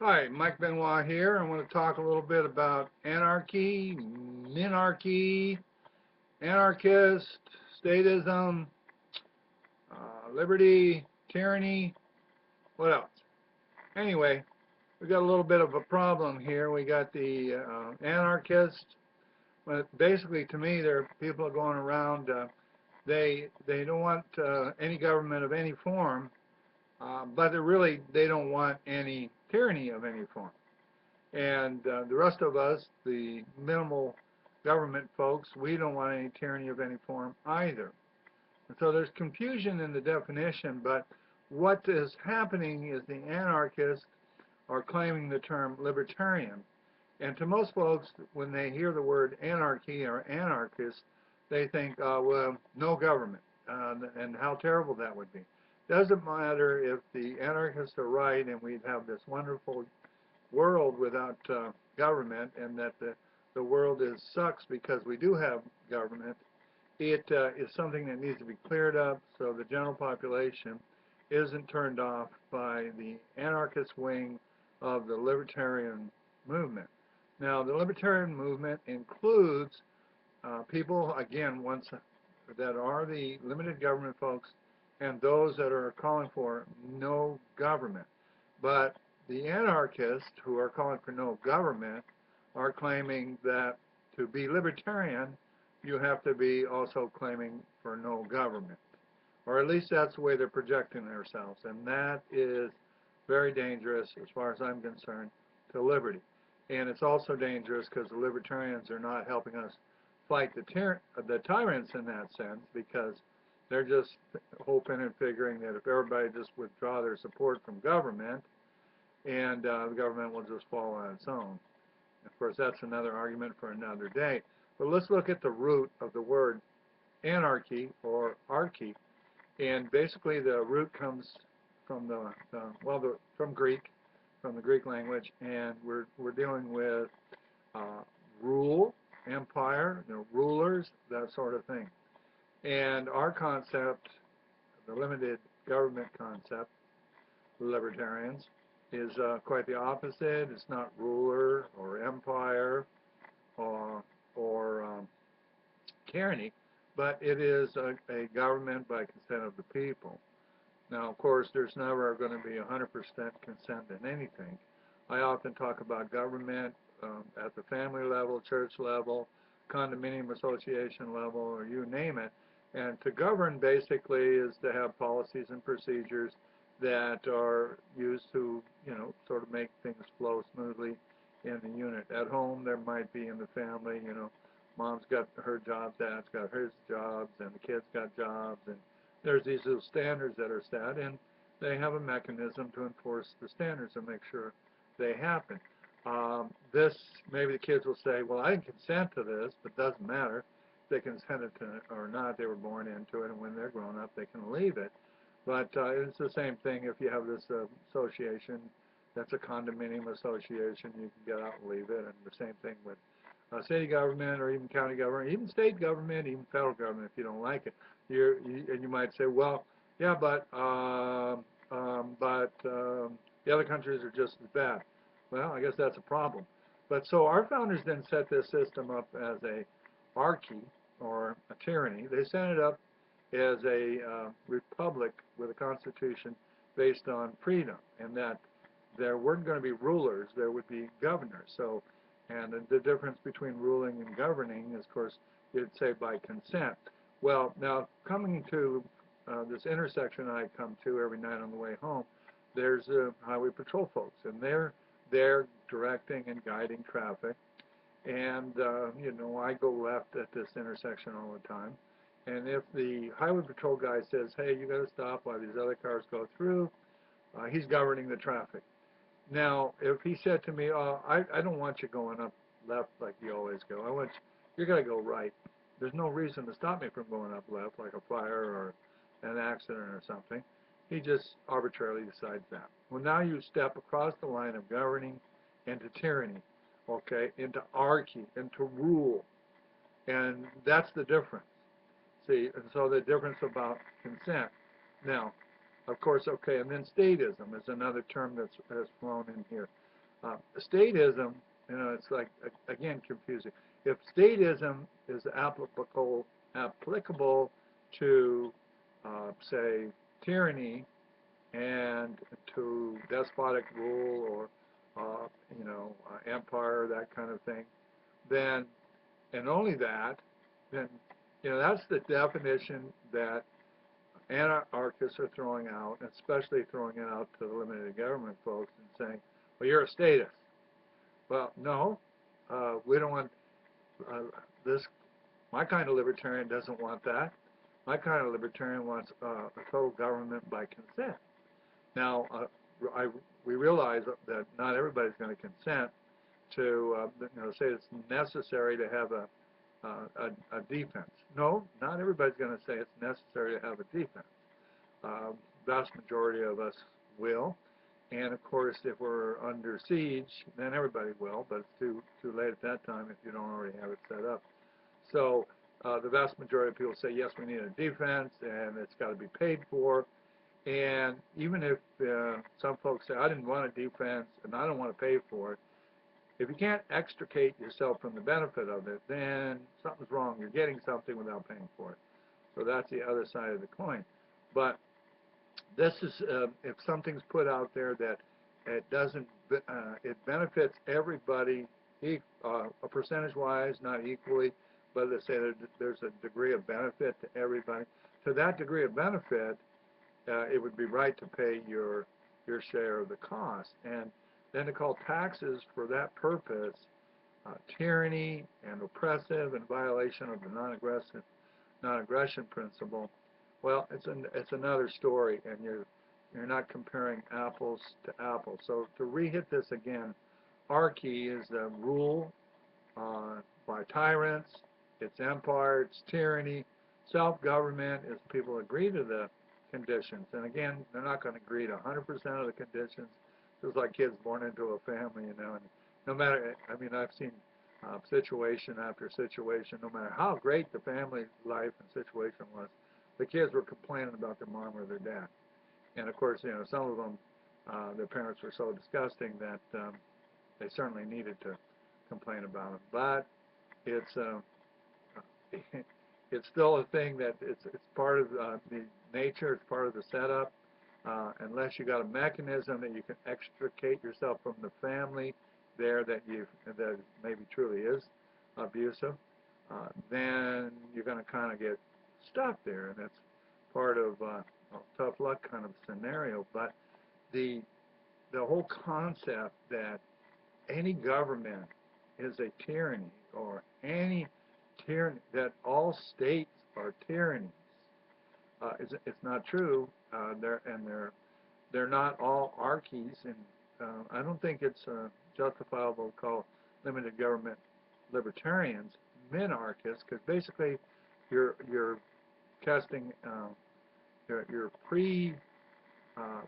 Hi, Mike Benoit here. I want to talk a little bit about anarchy, minarchy, anarchist, statism, liberty, tyranny, what else? Anyway, we got a little bit of a problem here. We got the anarchist, but basically to me, there are people going around, they don't want any government of any form, but they don't want any tyranny of any form. And the rest of us, the minimal government folks, we don't want any tyranny of any form either. And so there's confusion in the definition, but what is happening is the anarchists are claiming the term libertarian. And to most folks, when they hear the word anarchy or anarchist, they think, well, no government, and how terrible that would be. Doesn't matter if the anarchists are right and we'd have this wonderful world without government, and that the world sucks because we do have government. It is something that needs to be cleared up so the general population isn't turned off by the anarchist wing of the libertarian movement. Now, the libertarian movement includes people, again, once that are the limited government folks and those that are calling for no government. But the anarchists who are calling for no government are claiming that to be libertarian, you have to be also claiming for no government. Or at least that's the way they're projecting themselves. And that is very dangerous, as far as I'm concerned, to liberty. And it's also dangerous because the libertarians are not helping us fight the tyrants in that sense, because they're just hoping and figuring that if everybody just withdraw their support from government, and the government will just fall on its own. Of course, that's another argument for another day. But let's look at the root of the word anarchy or archy. And basically the root comes from from the Greek language, and we're dealing with rule, empire, rulers, that sort of thing. And our concept, the limited government concept, libertarians, is quite the opposite. It's not ruler or empire or tyranny, but it is a government by consent of the people. Now, of course, there's never going to be 100% consent in anything. I often talk about government at the family level, church level, condominium association level, or you name it. And to govern basically is to have policies and procedures that are used to, sort of make things flow smoothly in the unit. At home, there might be in the family, mom's got her job, dad's got his jobs, and the kids got jobs, and there's these little standards that are set, and they have a mechanism to enforce the standards and make sure they happen. Maybe the kids will say, well, I didn't consent to this, but it doesn't matter if they consented to it or not. They were born into it, and when they're grown up, they can leave it. But it's the same thing if you have this association that's a condominium association. You can get out and leave it, and the same thing with city government or even county government, even state government, even federal government if you don't like it. And you might say, well, yeah, but the other countries are just as bad. Well, I guess that's a problem. But so our founders then set this system up as a archy or a tyranny. They set it up as a republic with a constitution based on freedom, and that there weren't going to be rulers, there would be governors. So, and the difference between ruling and governing is, of course, you'd say by consent. Well, now coming to this intersection I come to every night on the way home, there's highway patrol folks, and they're directing and guiding traffic. And I go left at this intersection all the time. And if the highway patrol guy says, hey, you got to stop while these other cars go through, he's governing the traffic. Now, if he said to me, I don't want you going up left like you always go. You're going to go right. There's no reason to stop me from going up left, like a fire or an accident or something. He just arbitrarily decides that. Well, now you step across the line of governing into tyranny, okay, into archy, into rule. And that's the difference. See, and so the difference about consent. Now, Of course, okay, and then statism is another term that's flown in here. Statism, it's like, again, confusing. If statism is applicable to, say, tyranny and to despotic rule or, empire, that kind of thing, then, and only that, then, that's the definition that anarchists are throwing out, especially throwing it out to the limited government folks and saying, well, you're a statist. Well, no, we don't want this. My kind of libertarian doesn't want that. My kind of libertarian wants a total government by consent. Now, we realize that not everybody's going to consent to, say it's necessary to have a defense. No, not everybody's going to say it's necessary to have a defense. Vast majority of us will. And of course, if we're under siege, then everybody will, but it's too late at that time if you don't already have it set up. So the vast majority of people say, yes, we need a defense, and it's got to be paid for. And even if some folks say, I didn't want a defense, and I don't want to pay for it, if you can't extricate yourself from the benefit of it, then something's wrong. You're getting something without paying for it. So that's the other side of the coin. But this is, if something's put out there that it doesn't, it benefits everybody, a percentage-wise, not equally, but let's say there's a degree of benefit to everybody. To that degree of benefit, it would be right to pay your share of the cost. And then to call taxes for that purpose tyranny and oppressive and violation of the non-aggression principle, well, it's another story, and you're not comparing apples to apples. So to re-hit this again, Archy is the rule by tyrants, it's empire, it's tyranny. Self-government is people agree to the conditions, and again, they're not going to agree to 100% of the conditions. Just like kids born into a family, and no matter, I've seen situation after situation, no matter how great the family life and situation was, the kids were complaining about their mom or their dad. And of course, some of them, their parents were so disgusting that they certainly needed to complain about them. But it's it's still a thing that it's part of the nature, it's part of the setup. Unless you got a mechanism that you can extricate yourself from the family there that maybe truly is abusive, then you're going to kind of get stuck there, and that's part of a tough luck kind of scenario. But the whole concept that any government is a tyranny, or any tyranny, that all states are tyrannies, it's not true. They're not all archies, and I don't think it's justifiable to call limited government libertarians minarchists, because basically you're casting, you're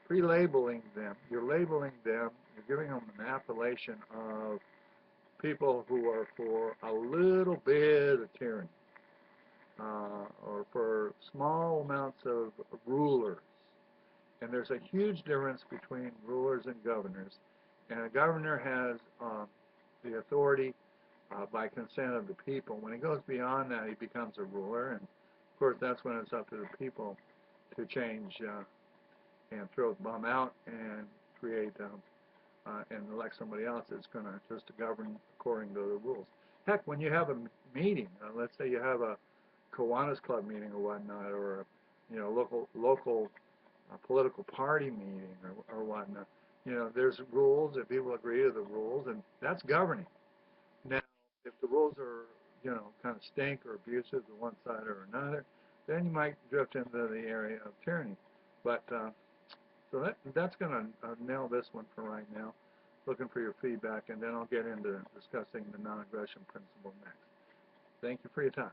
pre-labeling them. You're labeling them. You're giving them an appellation of people who are for a little bit of tyranny, or for small amounts of rulers. And there's a huge difference between rulers and governors. And a governor has the authority by consent of the people. When he goes beyond that, he becomes a ruler. And of course, that's when it's up to the people to change and throw the bum out and create and elect somebody else that's going to just govern according to the rules. Heck, when you have a meeting, let's say you have a Kiwanis Club meeting or whatnot, or local political party meeting or whatnot, there's rules, and people agree to the rules, and that's governing. Now, if the rules are, kind of stink or abusive to one side or another, then you might drift into the area of tyranny. But so that's going to nail this one for right now. Looking for your feedback, and then I'll get into discussing the non-aggression principle next. Thank you for your time.